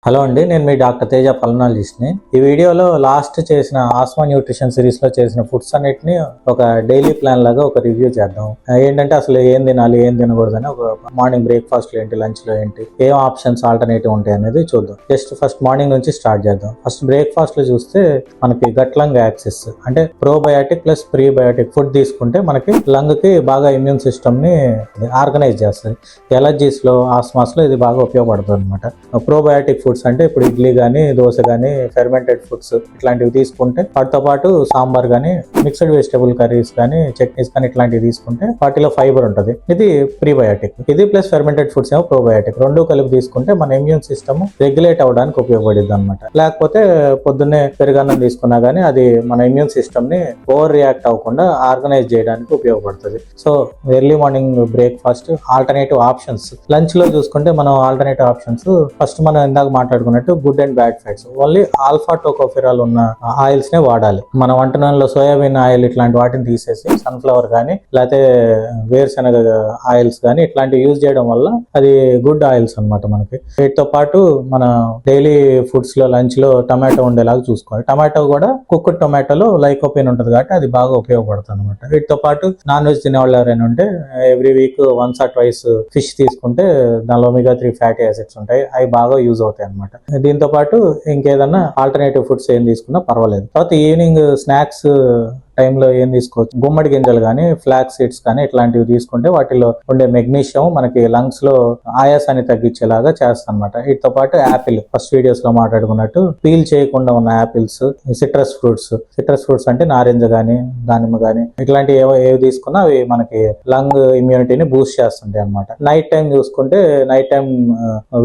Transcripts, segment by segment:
Hello అండి, నేను మీ doctor Teja పల్మనాలజిస్ట్ని. ఈ వీడియోలో లాస్ట్ చేసిన ఆస్మా న్యూట్రిషన్ సిరీస్లో చేసిన ఫుడ్స్ అన్నిటిని ఒక డైలీ ప్లాన్ లాగా ఒక రివ్యూ చేద్దాం. ఏంటంటే అసలు ఏం తినాలి, ఏం తినకూడదని, ఒక మార్నింగ్ బ్రేక్ఫాస్ట్లో ఏంటి, లంచ్లో ఏంటి, ఏం ఆప్షన్స్ ఆల్టర్నేటివ్ ఉంటాయి అనేది చూద్దాం. జస్ట్ ఫస్ట్ మార్నింగ్ నుంచి స్టార్ట్ చేద్దాం. ఫస్ట్ బ్రేక్ఫాస్ట్లో చూస్తే మనకి గట్ లంగ్ యాక్సిస్ అంటే ప్రోబయాటిక్ ప్లస్ ప్రీబయాటిక్ ఫుడ్ తీసుకుంటే మనకి లంగ్కి బాగా ఇమ్యూన్ సిస్టమ్ని ఆర్గనైజ్ చేస్తుంది. ఎలర్జీస్లో, ఆస్మాస్లో ఇది బాగా ఉపయోగపడుతుంది అనమాట. ప్రోబయాటిక్ ఫుడ్స్ అంటే ఇప్పుడు ఇడ్లీ కానీ, దోశ కానీ, ఫెర్మెంటెడ్ ఫుడ్స్ ఇట్లాంటివి తీసుకుంటే వాటితో పాటు సాంబార్ కానీ, మిక్స్డ్ వెజిటబుల్ కర్రీస్ కానీ, చట్నీస్ కానీ ఇట్లాంటివి తీసుకుంటే వాటిలో ఫైబర్ ఉంటుంది. ఇది ప్రీబయాటిక్. ఇది ప్లస్ ఫెర్మెంటెడ్ ఫుడ్స్ ఏమో ప్రోబయాటిక్. రెండు కలిపి తీసుకుంటే మన ఇమ్యూన్ సిస్టమ్ రెగ్యులేట్ అవ్వడానికి ఉపయోగపడుతుంది అనమాట. లేకపోతే పొద్దున్నే పెరుగన్నం తీసుకున్నా కానీ అది మన ఇమ్యూన్ సిస్టమ్ ని ఓవర్ రియాక్ట్ అవ్వకుండా ఆర్గనైజ్ చేయడానికి ఉపయోగపడుతుంది. So early morning breakfast alternative options. Lunch లో చూసుకుంటే మనం ఆల్టర్నేటివ్ ఆప్షన్స్ ఫస్ట్ మనం ఇందాక మాట్లాడుకున్నట్టు good and bad fats. Only alpha tocopherol ఉన్న ఆయిల్స్ నే వాడాలి. మన వంట నూనెలో సోయాబీన్ ఆయిల్ ఇట్లాంటి వాటిని తీసేసి సన్ఫ్లవర్ కానీ లేకపోతే వేరుశనగ ఆయిల్స్ కానీ ఇట్లాంటివి యూజ్ చేయడం వల్ల అది గుడ్ ఆయిల్స్ అనమాట మనకి. వీటితో పాటు మన డైలీ ఫుడ్స్ లో లంచ్ లో టమాటో ఉండేలాగా చూసుకోవాలి. టమాటో కూడా కుక్డ్ టొమాటోలో లైకోపిన్ ఉంటుంది కాబట్టి అది బాగా ఉపయోగపడుతుంది అనమాట. వీటితో పాటు నాన్ వెజ్ తినేవాళ్ళు ఎవరైనా ఉంటే every week once or twice fish తీసుకుంటే దానిలో ఒమేగా 3 ఫ్యాటీ యాసిడ్స్ ఉంటాయి. అవి బాగా యూజ్ అవుతాయి అనమాట. దీంతో పాటు ఇంకేదన్నా ఆల్టర్నేటివ్ ఫుడ్స్ ఏం తీసుకున్నా పర్వాలేదు. తర్వాత ఈవినింగ్ స్నాక్స్ టైంలో ఏం తీసుకోవచ్చు, గుమ్మడి గింజలు కానీ, ఫ్లాక్స్ సీడ్స్ కానీ ఇట్లాంటివి తీసుకుంటే వాటిలో ఉండే మెగ్నీషియం మనకి లంగ్స్ లో ఆయాసాన్ని తగ్గించేలాగా చేస్తాం అనమాట. వీటితో పాటు యాపిల్, ఫస్ట్ వీడియోస్ లో మాట్లాడుకున్నట్టు పీల్ చేయకుండా ఉన్న యాపిల్స్, సిట్రస్ ఫ్రూట్స్ అంటే నారింజ కానీ, దానిమ్మ కానీ ఇట్లాంటివి ఏవి తీసుకున్నా అవి మనకి లంగ్ ఇమ్యూనిటీని బూస్ట్ చేస్తుంటాయి అనమాట. నైట్ టైం చూసుకుంటే నైట్ టైం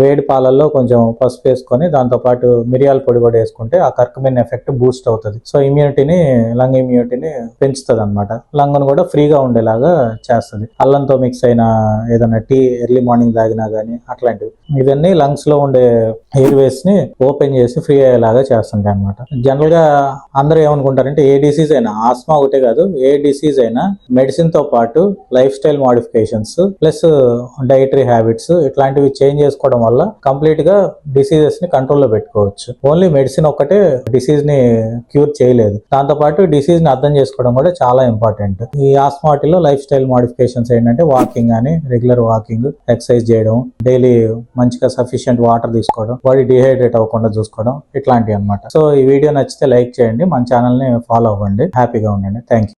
వేడి పాలల్లో కొంచెం పసుపు వేసుకొని దాంతో పాటు మిరియాల పొడి కూడా వేసుకుంటే ఆ కర్కుమిన్ ఎఫెక్ట్ బూస్ట్ అవుతుంది. సో ఇమ్యూనిటీని, లంగ్ ఇమ్యూనిటీని పెంచుతుంది అనమాట. లంగ్ను కూడా ఫ్రీగా ఉండేలాగా చేస్తుంది. అల్లంతో మిక్స్ అయిన ఏదైనా టీ ఎర్లీ మార్నింగ్ తాగినా కానీ అట్లాంటివి ఇవన్నీ లంగ్స్ లో ఉండే ఎయిర్ వేస్ ని ఓపెన్ చేసి ఫ్రీ అయ్యేలాగా చేస్తుంటాయి అనమాట. జనరల్ గా అందరూ ఏమనుకుంటారంటే ఏ డిసీజ్ అయినా, ఆస్మా ఒకటే కాదు, ఏ డిసీజ్ అయినా మెడిసిన్ తో పాటు life style modifications plus dietary habits ఇట్లాంటివి చేంజ్ చేసుకోవడం వల్ల కంప్లీట్ గా డిసీజెస్ ని కంట్రోల్లో పెట్టుకోవచ్చు. ఓన్లీ మెడిసిన్ ఒక్కటే డిసీజ్ ని క్యూర్ చేయలేదు. దాంతో పాటు డిసీజ్ ని అర్థం చేసుకోవడం కూడా చాలా ఇంపార్టెంట్. ఈ ఆస్మా వాటిలో లైఫ్ స్టైల్ మోడిఫికేషన్స్ ఏంటంటే వాకింగ్ అని, రెగ్యులర్ వాకింగ్, ఎక్సర్సైజ్ చేయడం, డైలీ మంచిగా సఫిషియెంట్ వాటర్ తీసుకోవడం, బాడీ డిహైడ్రేట్ అవ్వకుండా చూసుకోవడం ఇట్లాంటివి అనమాట. సో ఈ వీడియో నచ్చితే లైక్ చేయండి, మన ఛానల్ ని ఫాలో అవ్వండి. హ్యాపీగా ఉండండి. Thank you.